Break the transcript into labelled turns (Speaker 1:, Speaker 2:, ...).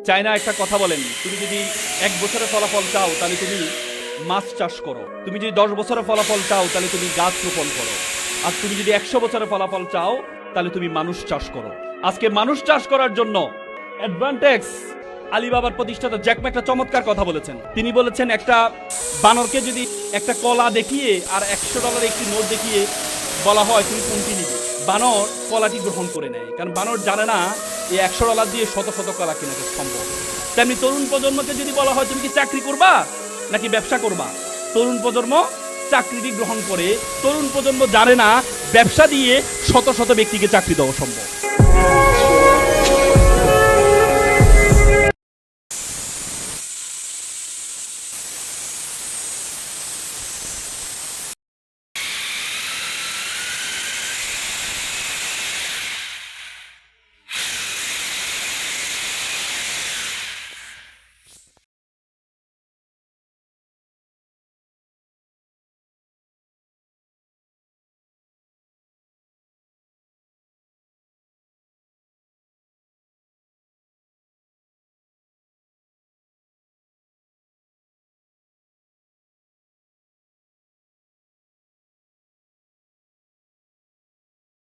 Speaker 1: China একটা কথা বলেন, তুমি যদি 1 বছরের ফলাফল চাও তাহলে তুমি মাছ চাষ করো, তুমি যদি 10 বছরের ফলাফল চাও তাহলে তুমি গাছ রোপণ করো, আর তুমি যদি 100 বছরের ফলাফল চাও তাহলে তুমি মানুষ চাষ করো। আজকে মানুষ চাষ করার জন্য অ্যাডভান্টেক্স আলিবাবার প্রতিষ্ঠাতা জ্যাক মা একটা চমৎকার কথা বলেছেন। তিনি বলেছেন একটা বানরকে যদি একটা কলা দেখিয়ে আর $100 একটি নোট দেখিয়ে বলা হয় তুমি কোনটি নিবে, বানর কলাটি গ্রহণ করে নেয়, কারণ বানর জানে না এই $100 দিয়ে শত শত কলা কেনা সম্ভব। তেমনি তরুণ প্রজন্মকে যদি বলা হয় তুমি কি চাকরি করবা নাকি ব্যবসা করবা, তরুণ প্রজন্ম চাকরিটি গ্রহণ করে। তরুণ প্রজন্ম জানে না ব্যবসা দিয়ে শত শত ব্যক্তিকে চাকরি দেওয়া সম্ভব।